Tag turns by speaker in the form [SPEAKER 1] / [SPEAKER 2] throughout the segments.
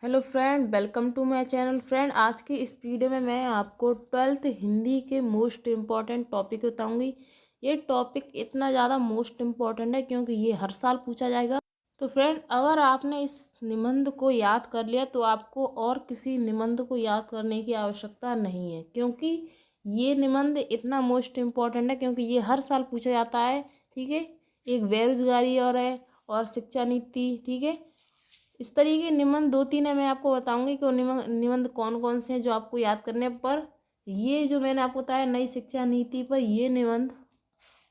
[SPEAKER 1] Hello friend, welcome to my channel. Friend, आज की इस वीडियो में मैं आपको 12th हिंदी के मोस्ट इम्पॉर्टेंट टॉपिक बताऊंगी। ये टॉपिक इतना ज़्यादा मोस्ट इम्पॉर्टेंट है क्योंकि ये हर साल पूछा जाएगा। तो फ्रेंड, अगर आपने इस निबंध को याद कर लिया तो आपको और किसी निबंध को याद करने की आवश्यकता नहीं है, क्योंकि ये निबंध इतना मोस्ट इम्पॉर्टेंट है क्योंकि ये हर साल पूछा जाता है। ठीक है, एक बेरोजगारी और शिक्षा नीति। ठीक है, इस तरीके के निबंध दो तीन है, मैं आपको बताऊंगी कि वो निबंध कौन कौन से हैं जो आपको याद करने पर। ये जो मैंने आपको बताया नई शिक्षा नीति पर, ये निबंध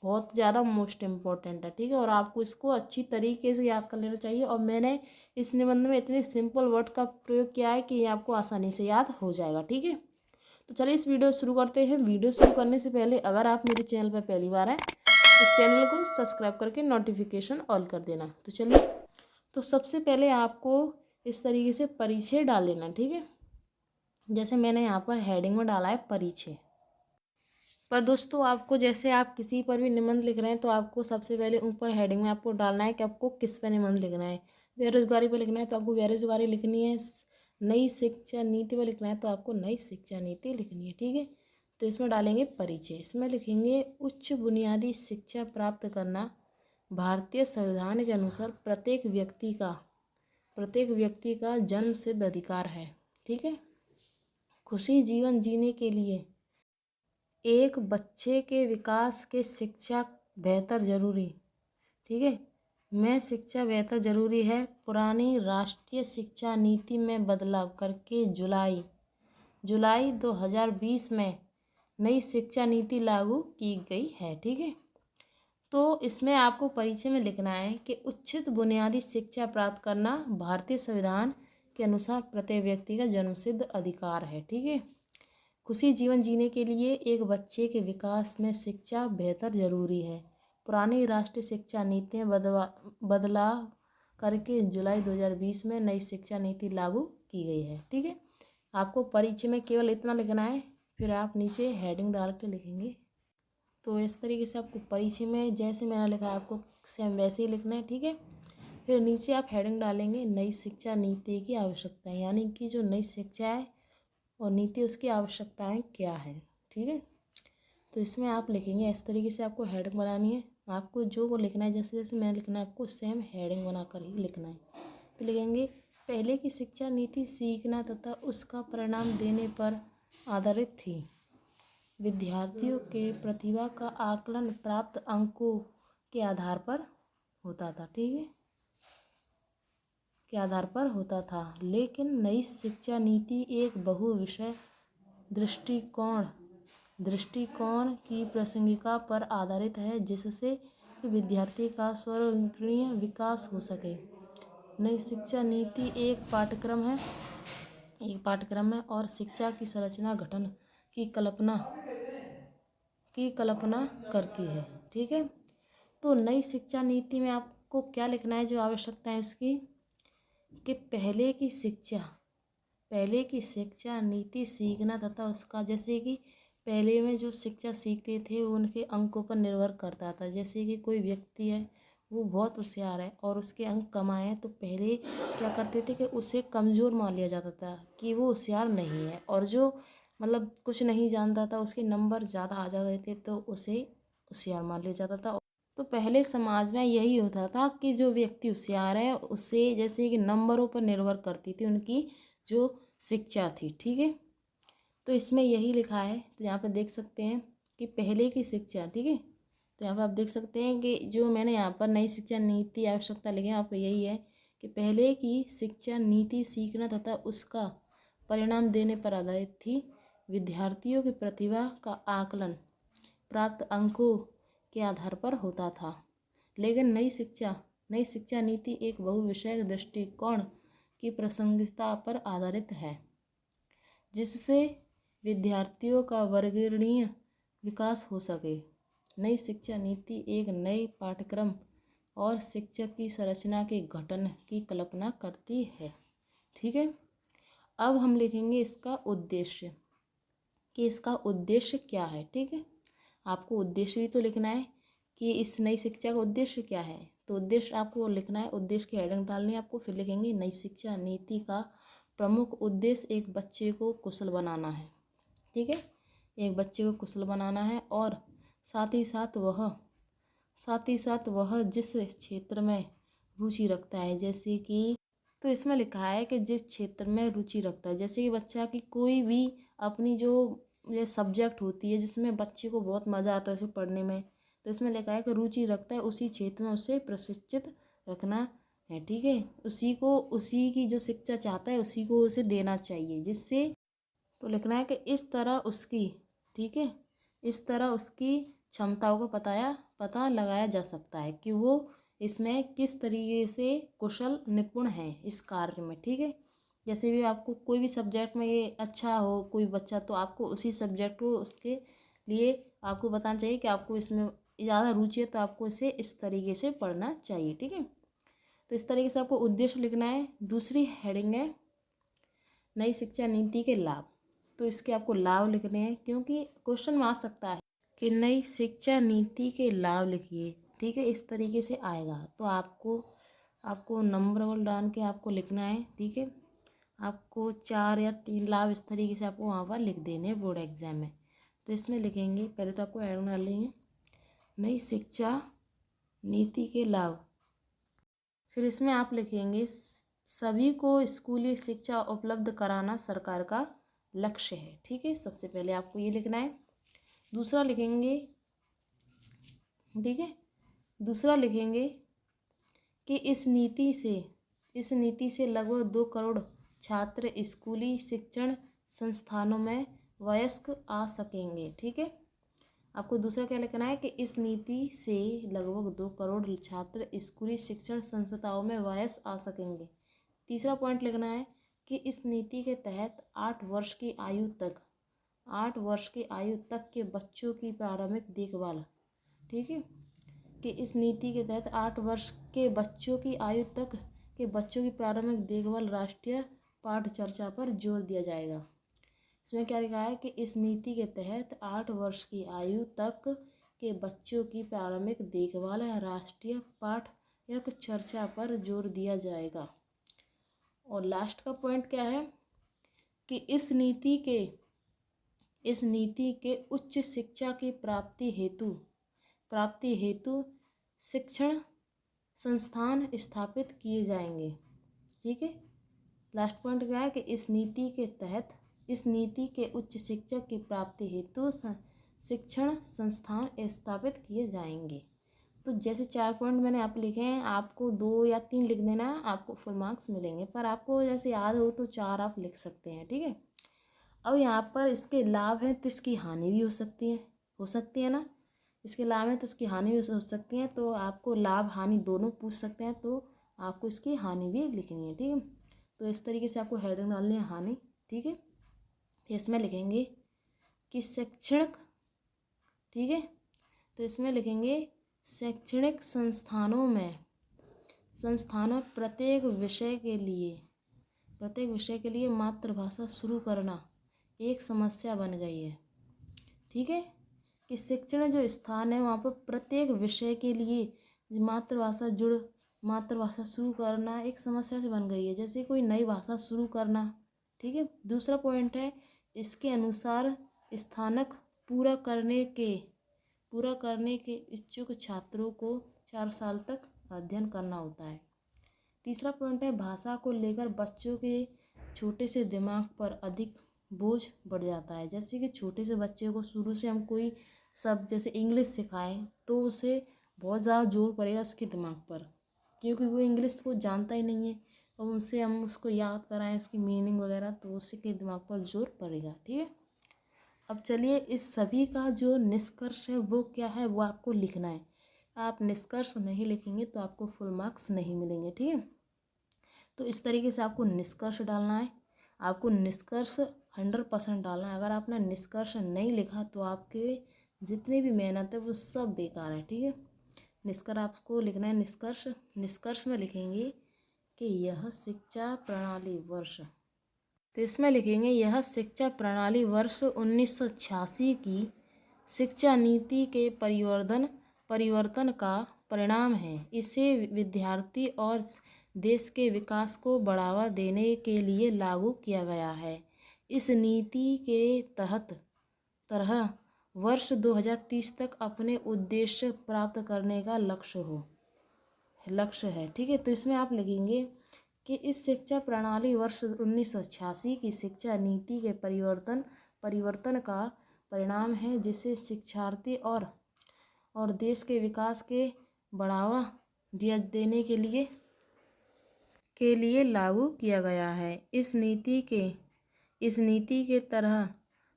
[SPEAKER 1] बहुत ज़्यादा मोस्ट इम्पोर्टेंट है। ठीक है, और आपको इसको अच्छी तरीके से याद कर लेना चाहिए। और मैंने इस निबंध में इतने सिंपल वर्ड का प्रयोग किया है कि ये आपको आसानी से याद हो जाएगा। ठीक है, तो चलिए इस वीडियो शुरू करते हैं। वीडियो शुरू करने से पहले अगर आप मेरे चैनल पर पहली बार हैं तो चैनल को सब्सक्राइब करके नोटिफिकेशन ऑल कर देना। तो चलिए, तो सबसे पहले आपको इस तरीके से परिचय डाल लेना। ठीक है, जैसे मैंने यहाँ पर हेडिंग में डाला है परिचय। पर दोस्तों, आपको जैसे आप किसी पर भी निबंध लिख रहे हैं तो आपको सबसे पहले ऊपर हेडिंग में आपको डालना है कि आपको किस पर निबंध लिखना है। बेरोजगारी पर लिखना है तो आपको बेरोजगारी लिखनी है। नई शिक्षा नीति पर लिखना है तो आपको नई शिक्षा नीति लिखनी है। ठीक है, तो इसमें डालेंगे परिचय। इसमें लिखेंगे उच्च बुनियादी शिक्षा प्राप्त करना भारतीय संविधान के अनुसार प्रत्येक व्यक्ति का जन्म सिद्ध अधिकार है। ठीक है, खुशी जीवन जीने के लिए एक बच्चे के विकास के शिक्षा बेहतर जरूरी। ठीक है, में शिक्षा बेहतर जरूरी है। पुरानी राष्ट्रीय शिक्षा नीति में बदलाव करके जुलाई 2020 में नई शिक्षा नीति लागू की गई है। ठीक है, तो इसमें आपको परिचय में लिखना है कि उचित बुनियादी शिक्षा प्राप्त करना भारतीय संविधान के अनुसार प्रत्येक व्यक्ति का जन्मसिद्ध अधिकार है। ठीक है, खुशी जीवन जीने के लिए एक बच्चे के विकास में शिक्षा बेहतर जरूरी है। पुरानी राष्ट्रीय शिक्षा नीति में बदलाव करके जुलाई 2020 में नई शिक्षा नीति लागू की गई है। ठीक है, आपको परिचय में केवल इतना लिखना है, फिर आप नीचे हेडिंग डाल के लिखेंगे। तो इस तरीके से आपको परिचय में जैसे मैंने लिखा है आपको सेम वैसे ही लिखना है। ठीक है, फिर नीचे आप हेडिंग डालेंगे नई शिक्षा नीति की आवश्यकताएं, यानी कि जो नई शिक्षा है और नीति उसकी आवश्यकताएं क्या है। ठीक है, तो इसमें आप लिखेंगे इस तरीके से आपको हेडिंग बनानी है। आपको जो को लिखना है जैसे जैसे मैंने लिखना है आपको सेम हेडिंग बनाकर ही लिखना है। फिर लिखेंगे पहले की शिक्षा नीति सीखना तथा उसका परिणाम देने पर आधारित थी। विद्यार्थियों के प्रतिभा का आकलन प्राप्त अंकों के आधार पर होता था। ठीक है, के आधार पर होता था, लेकिन नई शिक्षा नीति एक बहुविषय दृष्टिकोण की प्रासंगिकता पर आधारित है, जिससे विद्यार्थी का सर्वग्राही विकास हो सके। नई शिक्षा नीति एक पाठ्यक्रम है और शिक्षा की संरचना गठन की कल्पना करती है। ठीक है, तो नई शिक्षा नीति में आपको क्या लिखना है, जो आवश्यकता है उसकी, कि पहले की शिक्षा नीति सीखना तथा उसका, जैसे कि पहले में जो शिक्षा सीखते थे वो उनके अंकों पर निर्भर करता था। जैसे कि कोई व्यक्ति है, वो बहुत होशियार है और उसके अंक कम आए हैं तो पहले क्या करते थे कि उसे कमज़ोर मान लिया जाता था कि वो होशियार नहीं है, और जो मतलब कुछ नहीं जानता था उसके नंबर ज़्यादा आ जाते थे तो उसे होशियार मान लिया जाता था। तो पहले समाज में यही होता था कि जो व्यक्ति होशियार है उससे जैसे कि नंबरों पर निर्भर करती थी उनकी जो शिक्षा थी। ठीक है, तो इसमें यही लिखा है। तो यहाँ पे देख सकते हैं कि पहले की शिक्षा। ठीक है, तो यहाँ पर आप देख सकते हैं कि जो मैंने यहाँ पर नई शिक्षा नीति आवश्यकता लिखी है यहाँ पर यही है कि पहले की शिक्षा नीति सीखना तथा उसका परिणाम देने पर आधारित थी। विद्यार्थियों की प्रतिभा का आकलन प्राप्त अंकों के आधार पर होता था, लेकिन नई शिक्षा नीति एक बहुविषयक दृष्टिकोण की प्रासंगिकता पर आधारित है, जिससे विद्यार्थियों का वर्गीय विकास हो सके। नई शिक्षा नीति एक नए पाठ्यक्रम और शिक्षक की संरचना के गठन की कल्पना करती है। ठीक है, अब हम लिखेंगे इसका उद्देश्य, कि इसका उद्देश्य क्या है। ठीक है, आपको उद्देश्य भी तो लिखना है कि इस नई शिक्षा का उद्देश्य क्या है। तो उद्देश्य आपको लिखना है, उद्देश्य की हेडिंग डालनी है आपको। फिर लिखेंगे नई शिक्षा नीति का प्रमुख उद्देश्य एक बच्चे को कुशल बनाना है। ठीक है, एक बच्चे को कुशल बनाना है और साथ ही साथ वह जिस क्षेत्र में रुचि रखता है, जैसे कि तो इसमें लिखा है कि जिस क्षेत्र में रुचि रखता है, जैसे कि बच्चा की कोई भी अपनी जो ये सब्जेक्ट होती है जिसमें बच्चे को बहुत मज़ा आता है उसे पढ़ने में, तो इसमें लिखा है कि रुचि रखता है उसी क्षेत्र में उसे प्रशिक्षित रखना है। ठीक है, उसी की जो शिक्षा चाहता है उसी को उसे देना चाहिए, जिससे तो लिखना है कि इस तरह उसकी, ठीक है, इस तरह उसकी क्षमताओं का पता लगाया जा सकता है कि वो इसमें किस तरीके से कुशल निपुण है इस कार्य में। ठीक है, जैसे भी आपको कोई भी सब्जेक्ट में ये अच्छा हो कोई बच्चा, तो आपको उसी सब्जेक्ट को उसके लिए आपको बताना चाहिए कि आपको इसमें ज़्यादा रुचि है, तो आपको इसे इस तरीके से पढ़ना चाहिए। ठीक है, तो इस तरीके से आपको उद्देश्य लिखना है। दूसरी हेडिंग है नई शिक्षा नीति के लाभ। तो इसके आपको लाभ लिखने हैं, क्योंकि क्वेश्चन में आ सकता है कि नई शिक्षा नीति के लाभ लिखिए। ठीक है, इस तरीके से आएगा, तो आपको नंबर वन डाल के आपको लिखना है। ठीक है, आपको 4 या 3 लाभ इस तरीके से आपको वहाँ पर लिख देने हैं बोर्ड एग्जाम में। तो इसमें लिखेंगे, पहले तो आपको एड डाल लेंगे नई शिक्षा नीति के लाभ। फिर इसमें आप लिखेंगे सभी को स्कूली शिक्षा उपलब्ध कराना सरकार का लक्ष्य है। ठीक है, सबसे पहले आपको ये लिखना है। दूसरा लिखेंगे, ठीक है, दूसरा लिखेंगे कि इस नीति से लगभग 2 करोड़ छात्र स्कूली शिक्षण संस्थानों में वयस्क आ सकेंगे। ठीक है, आपको दूसरा क्या लिखना है कि इस नीति से लगभग 2 करोड़ छात्र स्कूली शिक्षण संस्थाओं में वयस्क आ सकेंगे। तीसरा पॉइंट लिखना है कि इस नीति के तहत 8 वर्ष की आयु तक के बच्चों की प्रारंभिक देखभाल। ठीक है, कि इस नीति के तहत 8 वर्ष के बच्चों की आयु तक के बच्चों की प्रारंभिक देखभाल राष्ट्रीय पाठ चर्चा पर जोर दिया जाएगा। इसमें क्या लिखा है कि इस नीति के तहत 8 वर्ष की आयु तक के बच्चों की प्रारंभिक देखभाल राष्ट्रीय पाठ्यक चर्चा पर जोर दिया जाएगा। और लास्ट का पॉइंट क्या है कि इस नीति के उच्च शिक्षा की प्राप्ति हेतु शिक्षण संस्थान स्थापित किए जाएंगे। ठीक है, लास्ट पॉइंट क्या है कि इस नीति के उच्च शिक्षा की प्राप्ति हेतु शिक्षण संस्थान स्थापित किए जाएंगे। तो जैसे 4 पॉइंट मैंने आप लिखे हैं, आपको 2 या 3 लिख देना है, आपको फुल मार्क्स मिलेंगे। पर आपको जैसे याद हो तो 4 आप लिख सकते हैं। ठीक है, अब यहाँ पर इसके लाभ हैं तो इसकी हानि भी हो सकती है ना। इसके लाभ हैं तो इसकी हानि भी हो सकती है, तो आपको लाभ हानि दोनों पूछ सकते हैं, तो आपको इसकी हानि भी लिखनी है। ठीक है, तो इस तरीके से आपको हेडिंग डालनी है हानि। ठीक है, तो इसमें लिखेंगे कि शैक्षणिक, ठीक है, तो इसमें लिखेंगे शैक्षणिक संस्थानों प्रत्येक विषय के लिए मातृभाषा शुरू करना एक समस्या बन गई है। ठीक है, कि शिक्षण जो स्थान है वहाँ पर प्रत्येक विषय के लिए मातृभाषा शुरू करना एक समस्या से बन गई है, जैसे कोई नई भाषा शुरू करना। ठीक है, दूसरा पॉइंट है इसके अनुसार स्थानक पूरा करने के इच्छुक छात्रों को 4 साल तक अध्ययन करना होता है। तीसरा पॉइंट है भाषा को लेकर बच्चों के छोटे से दिमाग पर अधिक बोझ बढ़ जाता है। जैसे कि छोटे से बच्चे को शुरू से हम कोई शब्द जैसे इंग्लिश सिखाएं तो उसे बहुत ज़्यादा जोर पड़ेगा उसके दिमाग पर, क्योंकि वो इंग्लिश को जानता ही नहीं है, और उनसे हम उसको याद कराएं उसकी मीनिंग वगैरह, तो उसके दिमाग पर जोर पड़ेगा। ठीक है, अब चलिए इस सभी का जो निष्कर्ष है वो क्या है वो आपको लिखना है। आप निष्कर्ष नहीं लिखेंगे तो आपको फुल मार्क्स नहीं मिलेंगे। ठीक है, तो इस तरीके से आपको निष्कर्ष डालना है। आपको निष्कर्ष 100% डालना है। अगर आपने निष्कर्ष नहीं लिखा तो आपके जितनी भी मेहनत है वो सब बेकार है। ठीक है, निष्कर्ष आपको लिखना है। निष्कर्ष में लिखेंगे कि यह शिक्षा प्रणाली वर्ष, तो इसमें लिखेंगे यह शिक्षा प्रणाली वर्ष 1986 की शिक्षा नीति के परिवर्तन का परिणाम है। इसे विद्यार्थी और देश के विकास को बढ़ावा देने के लिए लागू किया गया है। इस नीति के तरह वर्ष 2030 तक अपने उद्देश्य प्राप्त करने का लक्ष्य है। ठीक है, तो इसमें आप लिखेंगे कि इस शिक्षा प्रणाली वर्ष 1986 की शिक्षा नीति के परिवर्तन का परिणाम है, जिसे शिक्षार्थी और देश के विकास के बढ़ावा देने के लिए लागू किया गया है। इस नीति के तरह,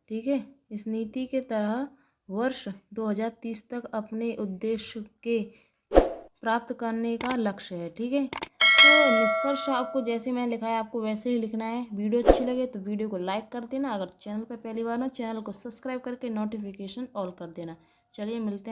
[SPEAKER 1] ठीक है, इस नीति के तरह वर्ष 2030 तक अपने उद्देश्य के प्राप्त करने का लक्ष्य है। ठीक है, तो निष्कर्ष आपको जैसे मैंने लिखा है आपको वैसे ही लिखना है। वीडियो अच्छी लगे तो वीडियो को लाइक कर देना। अगर चैनल पर पहली बार हो, चैनल को सब्सक्राइब करके नोटिफिकेशन ऑल कर देना। चलिए मिलते हैं।